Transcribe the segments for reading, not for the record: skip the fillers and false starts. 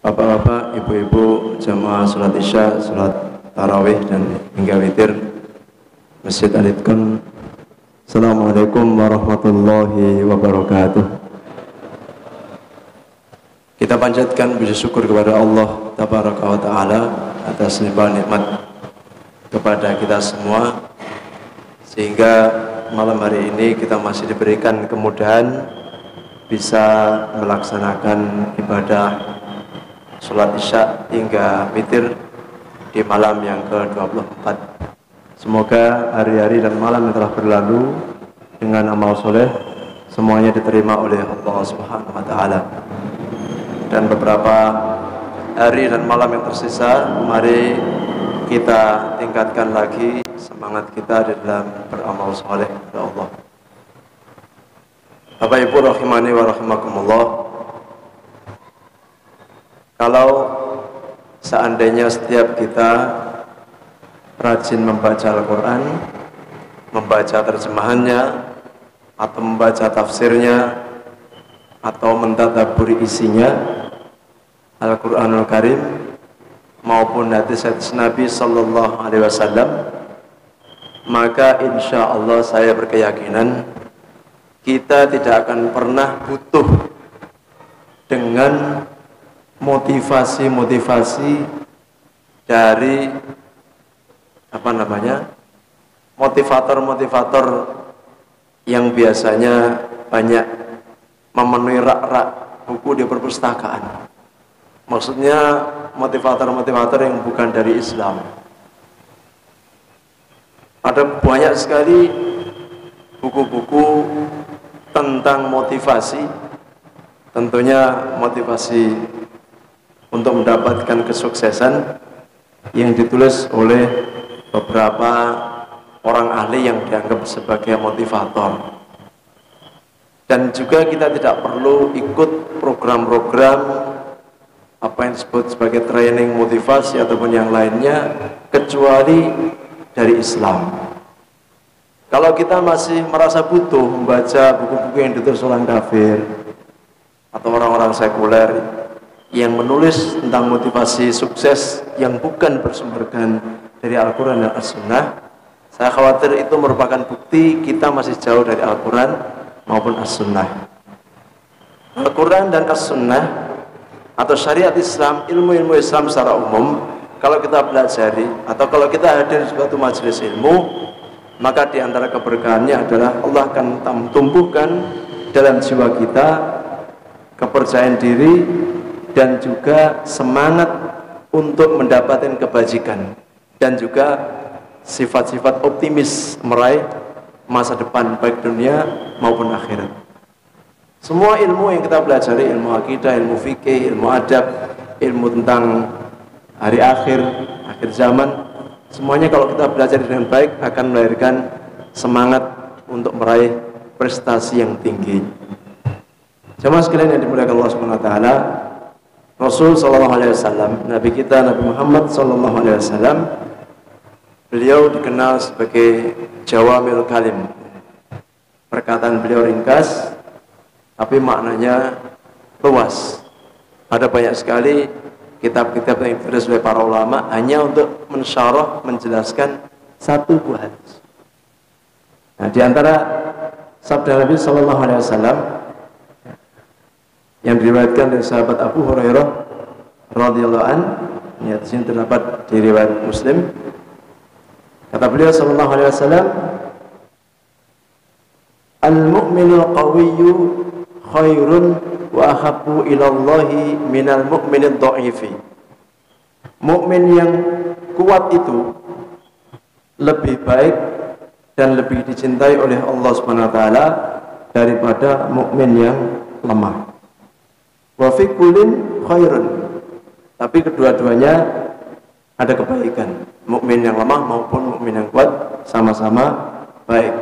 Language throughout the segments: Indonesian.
Bapak-bapak, ibu-ibu, jamaah sholat isya, sholat tarawih dan hingga witir Masjid Al-Itqan. Assalamualaikum warahmatullahi wabarakatuh. Kita panjatkan puji syukur kepada Allah Tabaraka wa Ta'ala atas limpahan nikmat kepada kita semua, sehingga malam hari ini kita masih diberikan kemudahan bisa melaksanakan ibadah sholat isya hingga witir di malam yang ke-24. Semoga hari-hari dan malam yang telah berlalu dengan amal soleh semuanya diterima oleh Allah Subhanahu wa Ta'ala. Dan beberapa hari dan malam yang tersisa, mari kita tingkatkan lagi semangat kita di dalam beramal soleh kepada Allah. Bapak Ibu rahimani wa rahimakumullah, kalau seandainya setiap kita rajin membaca Al-Quran, membaca terjemahannya, atau membaca tafsirnya, atau mentadabburi isinya, Al-Quranul Karim maupun hadis-hadis Nabi Sallallahu Alaihi Wasallam, maka insya Allah saya berkeyakinan kita tidak akan pernah butuh dengan motivasi dari motivator-motivator yang biasanya banyak memenuhi rak-rak buku di perpustakaan. Maksudnya motivator-motivator yang bukan dari Islam. Ada banyak sekali buku-buku tentang motivasi, tentunya motivasi untuk mendapatkan kesuksesan yang ditulis oleh beberapa orang ahli yang dianggap sebagai motivator. Dan juga kita tidak perlu ikut program-program apa yang disebut sebagai training motivasi ataupun yang lainnya kecuali dari Islam. Kalau kita masih merasa butuh membaca buku-buku yang ditulis orang kafir atau orang-orang sekuler yang menulis tentang motivasi sukses yang bukan bersumberkan dari Al-Quran dan As-Sunnah, saya khawatir itu merupakan bukti kita masih jauh dari Al-Quran maupun As-Sunnah. Al-Quran dan As-Sunnah atau syariat Islam, ilmu-ilmu Islam secara umum, kalau kita pelajari atau kalau kita hadir di suatu majelis ilmu, maka di antara keberkahannya adalah Allah akan tumbuhkan dalam jiwa kita kepercayaan diri dan juga semangat untuk mendapatkan kebajikan dan juga sifat-sifat optimis meraih masa depan baik dunia maupun akhirat. Semua ilmu yang kita pelajari, ilmu akidah, ilmu fikih, ilmu adab, ilmu tentang hari akhir, akhir zaman, semuanya kalau kita belajar dengan baik akan melahirkan semangat untuk meraih prestasi yang tinggi. Jamaah sekalian yang dimuliakan Allah Subhanahu wa Ta'ala, Rasul sallallahu alaihi wasallam, Nabi kita Nabi Muhammad sallallahu alaihi wasallam, beliau dikenal sebagai Jawamil Kalim. Perkataan beliau ringkas tapi maknanya luas. Ada banyak sekali kitab-kitab yang ditulis oleh para ulama hanya untuk mensyarah, menjelaskan satu buah hadis. Nah, di antara sabda Nabi sallallahu alaihi wasallam yang diriwayatkan dari sahabat Abu Hurairah radhiyallahu an, ini di sini terdapat di riwayat Muslim. Kata beliau sallallahu alaihi wasallam, "Al-mu'minul qawiyyu khairun wa ahabbu ilallahi minal mu'minid dha'ifi." Mukmin yang kuat itu lebih baik dan lebih dicintai oleh Allah Subhanahu wa taala daripada mukmin yang lemah. Wa fi kullin khairun. Tapi kedua-duanya ada kebaikan. Mukmin yang lemah maupun mukmin yang kuat sama-sama baik.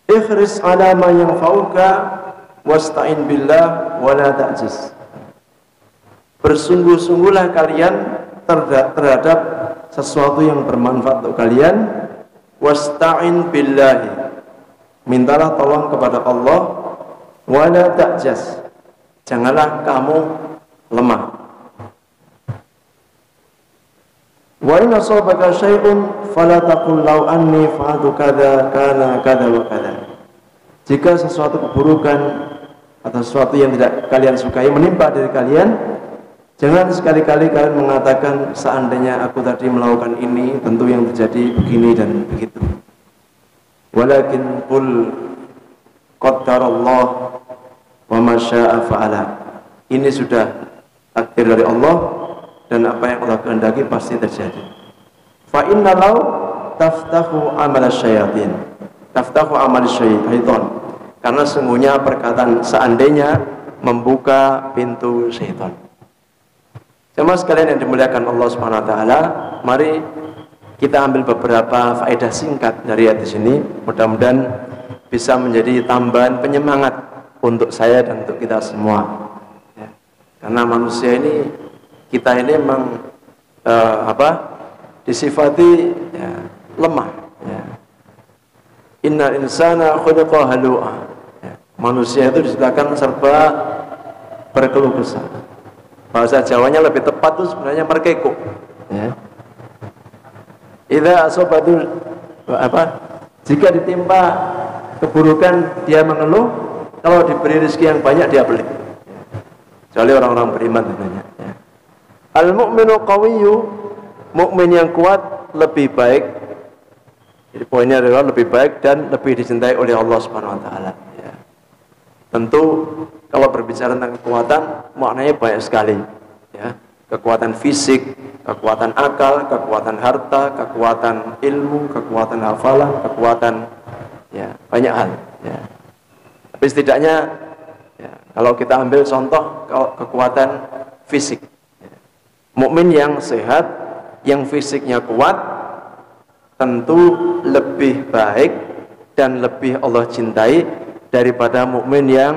Ikhris ala ma yanfa'uka wasta'in billah wa la ta'jiz. Bersungguh-sungguhlah kalian terhadap sesuatu yang bermanfaat untuk kalian. Wasta'in billahi. Mintalah tolong kepada Allah. Wa la ta'jiz. Janganlah kamu lemah. Wa in asabaka syai'un fala taqul law anni fa'altu kadza kana kadza wa kadza. Jika sesuatu keburukan atau sesuatu yang tidak kalian sukai menimpa diri kalian, jangan sekali-kali kalian mengatakan seandainya aku tadi melakukan ini, tentu yang terjadi begini dan begitu. Walakin qul qaddarallah wa ma syaa fa'ala. Ini sudah takdir dari Allah, dan apa yang Allah kehendaki pasti terjadi. Fa inna law taftahu amal syayatin. Taftahu amal syaitan. Karena sungguhnya perkataan seandainya membuka pintu syaitan. Jemaah sekalian yang dimuliakan Allah Subhanahu wa taala, mari kita ambil beberapa faedah singkat dari hadis ini. Mudah-mudahan bisa menjadi tambahan penyemangat untuk saya dan untuk kita semua. Ya. Karena manusia ini, kita ini memang disifati ya, lemah. Ya. Innal insana khuliqa halu'a. Ya. Manusia itu diciptakan serba berkeluh kesah. Bahasa Jawanya lebih tepat itu sebenarnya merkekuk. Ya. Idza asabatu jika ditimpa keburukan dia mengeluh, kalau diberi rezeki yang banyak dia pelit. Kecuali orang-orang beriman tentunya. Ya. Al-mu'minu qawiyyu, mukmin yang kuat lebih baik. Jadi poinnya adalah lebih baik dan lebih dicintai oleh Allah Subhanahu wa taala. Ya. Tentu kalau berbicara tentang kekuatan maknanya banyak sekali. Ya. Kekuatan fisik, kekuatan akal, kekuatan harta, kekuatan ilmu, kekuatan hafalan, kekuatan ya banyak hal. Ya. Tapi setidaknya ya, kalau kita ambil contoh kekuatan fisik, ya. Mukmin yang sehat, yang fisiknya kuat, tentu lebih baik dan lebih Allah cintai daripada mukmin yang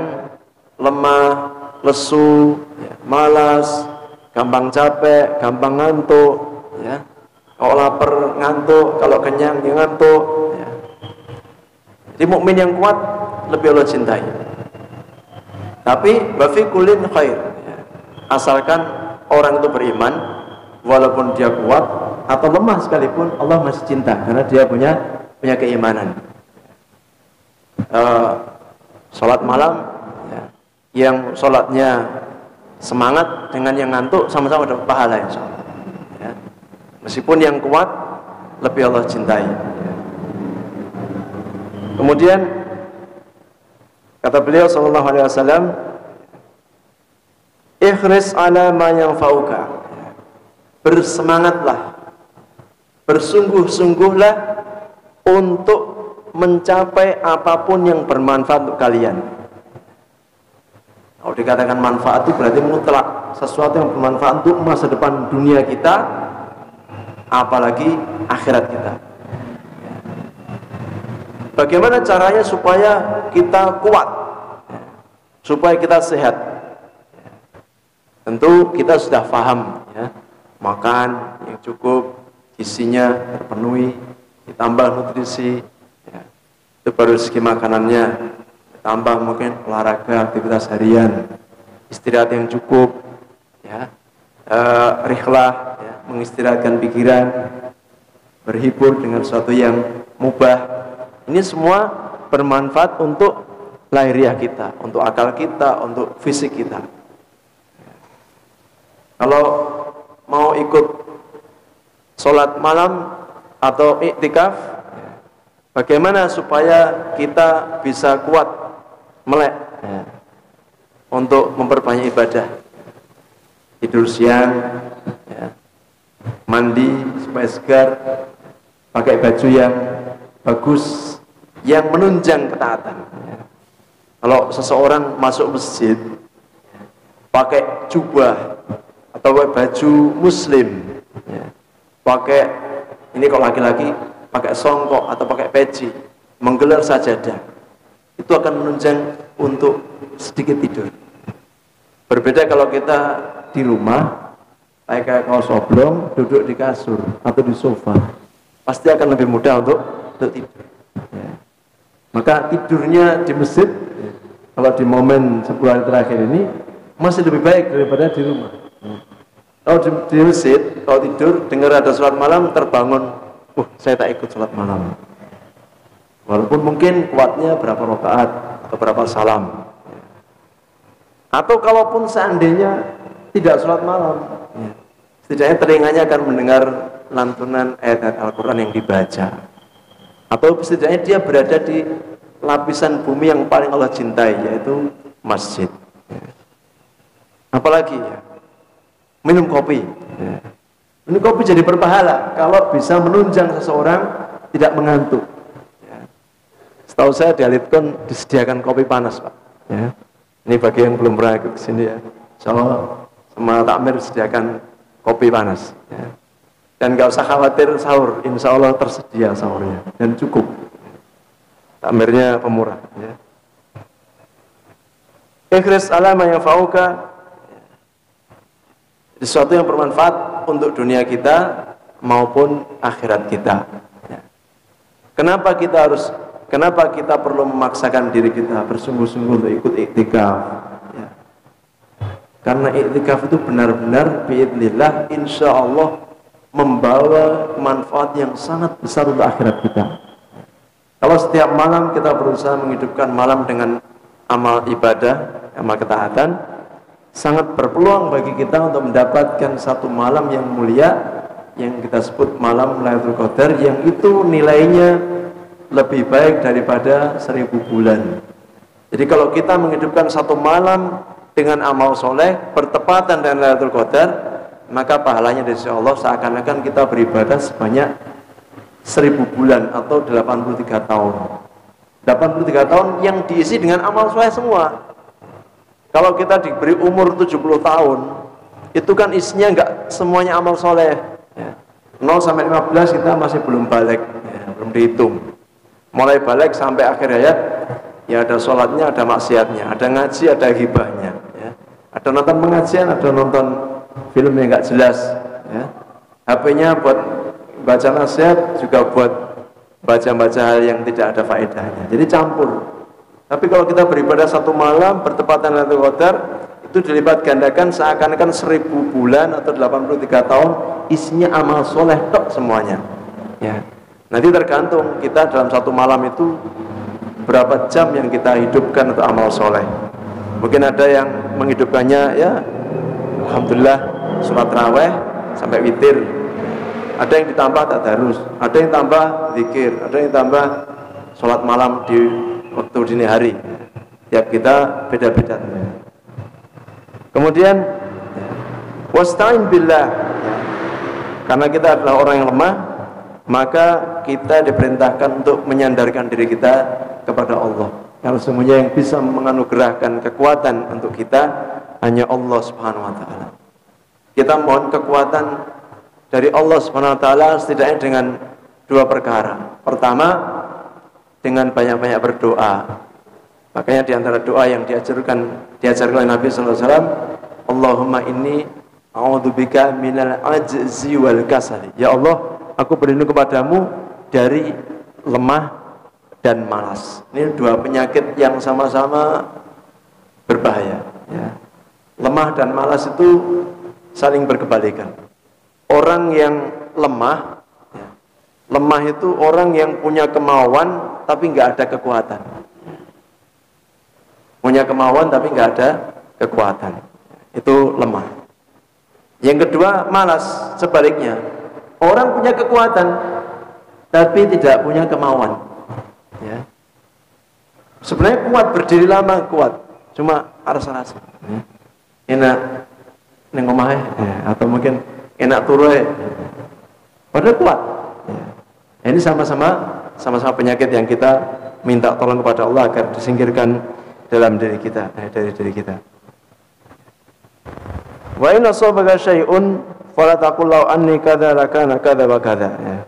lemah, lesu, ya, malas, gampang capek, gampang ngantuk, ya. Kalau lapar ngantuk, kalau kenyang dia ngantuk. Ya. Jadi mukmin yang kuat lebih Allah cintai. Tapi bafi kulin khair. Ya. Asalkan orang itu beriman, walaupun dia kuat atau lemah sekalipun, Allah masih cinta karena dia punya keimanan. Sholat malam, ya. Yang sholatnya semangat dengan yang ngantuk sama-sama dapat pahala insyaallah. Ya. Meskipun yang kuat lebih Allah cintai. Ya. Kemudian kata beliau sallallahu alaihi wasallam, "Ikhris ala ma yanfa'uka." Ya. Bersemangatlah, bersungguh-sungguhlah untuk mencapai apapun yang bermanfaat untuk kalian. Kalau dikatakan manfaat itu berarti mutlak, sesuatu yang bermanfaat untuk masa depan dunia kita, apalagi akhirat kita. Bagaimana caranya supaya kita kuat, supaya kita sehat? Tentu kita sudah paham, ya. Makan yang cukup, gizinya terpenuhi, ditambah nutrisi, ya. Itu baru segi makanannya. Tambah mungkin olahraga, aktivitas harian, istirahat yang cukup, ya, rihlah, ya, mengistirahatkan pikiran, berhibur dengan sesuatu yang mubah. Ini semua bermanfaat untuk lahiriah kita, untuk akal kita, untuk fisik kita. Kalau mau ikut sholat malam atau iktikaf, bagaimana supaya kita bisa kuat melek, ya, untuk memperbanyak ibadah? Tidur siang, ya, mandi supaya segar, pakai baju yang bagus, yang menunjang ketaatan. Ya. Kalau seseorang masuk masjid pakai jubah atau baju muslim, ya, pakai ini kalau laki-laki pakai songkok atau pakai peci, menggelar sajadah, itu akan menunjang untuk sedikit tidur. Berbeda kalau kita di rumah kayak kaos oblong, duduk di kasur atau di sofa, pasti akan lebih mudah untuk tidur. Ya. Maka tidurnya di masjid, kalau di momen 10 hari terakhir ini, masih lebih baik daripada di rumah. Kalau di masjid, kalau tidur dengar ada sholat malam, terbangun, saya tak ikut sholat malam. Walaupun mungkin kuatnya berapa rakaat atau berapa salam. Atau kalaupun seandainya tidak sholat malam, setidaknya telinganya akan mendengar lantunan ayat-ayat Al-Quran yang dibaca. Atau setidaknya dia berada di lapisan bumi yang paling Allah cintai, yaitu masjid. Apalagi ya, minum kopi. Minum kopi jadi berpahala kalau bisa menunjang seseorang tidak mengantuk. Setahu saya di Alitcon disediakan kopi panas, Pak. Ya. Ini bagi yang belum pernah ikut ke sini ya. Insyaallah sama takmir disediakan kopi panas. Ya. Dan nggak usah khawatir sahur, insya Allah tersedia sahurnya dan cukup. Takmirnya pemurah. Ya. Ikhris alama yang fauka, sesuatu yang bermanfaat untuk dunia kita maupun akhirat kita. Ya. Kenapa kita perlu memaksakan diri kita bersungguh-sungguh untuk ikut iktikaf? Ya. Karena iktikaf itu benar-benar biidznillah insya Allah membawa manfaat yang sangat besar untuk akhirat kita. Kalau setiap malam kita berusaha menghidupkan malam dengan amal ibadah, amal ketaatan, sangat berpeluang bagi kita untuk mendapatkan satu malam yang mulia yang kita sebut malam Lailatul Qadar, yang itu nilainya lebih baik daripada 1000 bulan. Jadi kalau kita menghidupkan satu malam dengan amal soleh bertepatan dengan Lailatul Qadar, maka pahalanya dari Allah seakan-akan kita beribadah sebanyak 1000 bulan atau 83 tahun. 83 tahun yang diisi dengan amal soleh semua. Kalau kita diberi umur 70 tahun, itu kan isinya enggak semuanya amal soleh. Ya. 0 sampai 15 kita masih belum balik, ya, belum dihitung. Mulai balik sampai akhir hayat, ya ada sholatnya, ada maksiatnya, ada ngaji, ada hibahnya. Ya. Ada nonton pengajian, ada nonton film yang nggak jelas, ya. HP-nya buat baca nasihat, juga buat baca-baca hal yang tidak ada faedahnya. Jadi campur. Tapi kalau kita beribadah satu malam bertepatan Lailatul Qadar, itu dilipat gandakan seakan-akan 1000 bulan atau 83 tahun isinya amal soleh tok semuanya. Ya. Nanti tergantung kita dalam satu malam itu berapa jam yang kita hidupkan untuk amal soleh. Mungkin ada yang menghidupkannya ya alhamdulillah sholat raweh sampai witir, ada yang ditambah tadarus, ada yang tambah zikir, ada yang tambah sholat malam di waktu dini hari. Tiap kita beda-beda. Kemudian wasta'in billah, karena kita adalah orang yang lemah, maka kita diperintahkan untuk menyandarkan diri kita kepada Allah. Kalau semuanya yang bisa menganugerahkan kekuatan untuk kita hanya Allah Subhanahu wa taala. Kita mohon kekuatan dari Allah Subhanahu wa taala setidaknya dengan dua perkara. Pertama, dengan banyak-banyak berdoa. Makanya di antara doa yang diajarkan oleh Nabi sallallahu alaihi wasallam, Allahumma inni a'udzubika minal ajzi wal kasali. Ya Allah, aku berlindung kepadamu dari lemah dan malas. Ini dua penyakit yang sama-sama berbahaya, ya. Lemah dan malas itu saling berkebalikan. Orang yang lemah, ya, lemah itu orang yang punya kemauan tapi nggak ada kekuatan. Punya kemauan tapi nggak ada kekuatan, itu lemah. Yang kedua, malas, sebaliknya. Orang punya kekuatan tapi tidak punya kemauan, ya. Sebenarnya kuat, berdiri lama kuat, cuma rasa-rasa enak neng omahe, ya, atau mungkin enak turu, padahal kuat, ya. Ini sama-sama penyakit yang kita minta tolong kepada Allah agar disingkirkan dalam diri kita, dari diri kita. Wa inna sabaka syai'un fala taqul law anni kadza lakana kadza wa kadza, ya.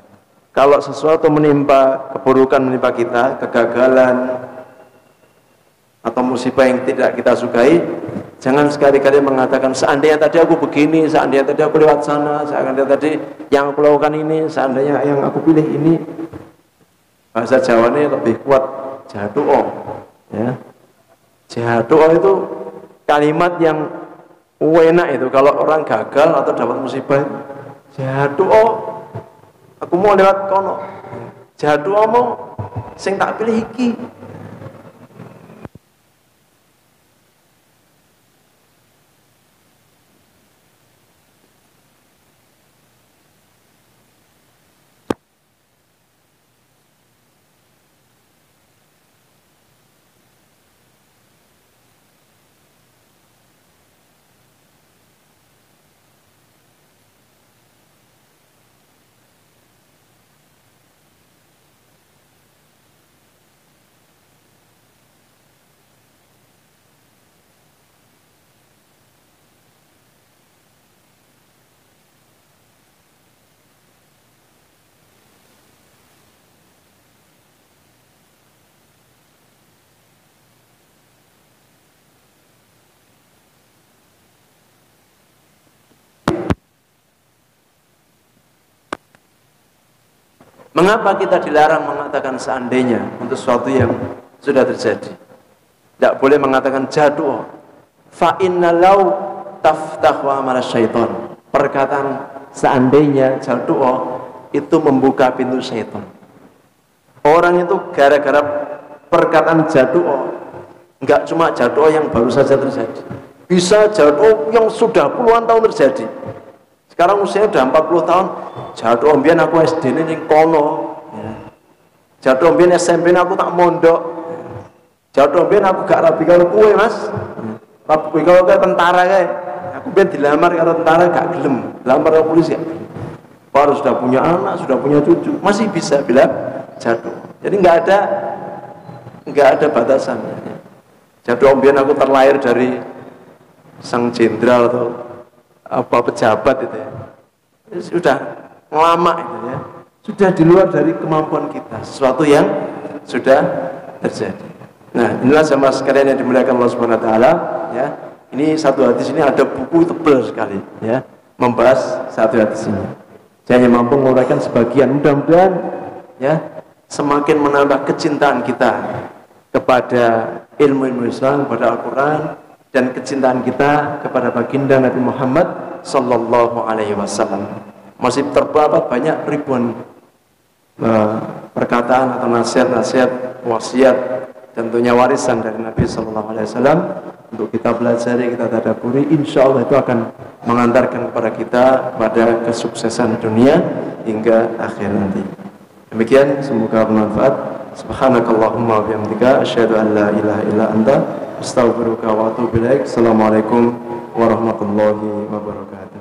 Kalau sesuatu menimpa, keburukan menimpa kita, kegagalan atau musibah yang tidak kita sukai, jangan sekali-kali mengatakan seandainya tadi aku begini, seandainya tadi aku lewat sana, seandainya tadi yang aku lakukan ini, seandainya yang aku pilih ini. Bahasa Jawanya lebih kuat, jadoa, ya. Jadoa itu kalimat yang Enak itu kalau orang gagal atau dapat musibah, jatuh oh, aku mau lewat kono, jatuh oh mau sing tak pilih iki. Mengapa kita dilarang mengatakan seandainya untuk sesuatu yang sudah terjadi? Tidak boleh mengatakan jatuh. Fa inna law taftahu amal syaitan. Perkataan seandainya jatuh itu membuka pintu syaitan. Orang itu gara-gara perkataan jatuh, enggak cuma jatuh yang baru saja terjadi. Bisa jatuh yang sudah puluhan tahun terjadi. Sekarang usianya udah 40 tahun. Jatuh mbiyen aku SD ning kono. Jatuh mbiyen SMP aku tak mondok. Jatuh mbiyen aku gak rabi karo kowe, Mas. Rabi karo tentara kae. Aku mbiyen dilamar karo tentara gak gelem. Lamar karo polisi. Baru sudah punya anak, sudah punya cucu, masih bisa bilang jatuh. Jadi enggak ada batasannya. Jatuh mbiyen aku terlahir dari sang jenderal atau apa pejabat itu ya. Sudah lama itu ya. Sudah di luar dari kemampuan kita, sesuatu yang sudah terjadi. Nah, inilah sama sekalian yang dimuliakan Allah Subhanahu wa taala ya. Ini satu hadis ini ada buku tebal sekali ya, membahas satu hadis ini. Saya hanya mampu menguraikan sebagian, mudah-mudahan ya semakin menambah kecintaan kita kepada ilmu Islam, kepada Al-Quran, dan kecintaan kita kepada baginda Nabi Muhammad sallallahu alaihi wasallam. Masih terdapat banyak ribuan perkataan atau nasihat-nasihat, wasiat, tentunya warisan dari Nabi sallallahu alaihi wasallam untuk kita pelajari, kita tadabburi. Insyaallah itu akan mengantarkan kepada kita pada kesuksesan dunia hingga akhir nanti. Demikian, semoga bermanfaat. Subhanakallahumma wa bihamdika asyhadu an la ilaha illa anta astaghfiruka wa atubu ilaik. Assalamualaikum warahmatullahi wabarakatuh.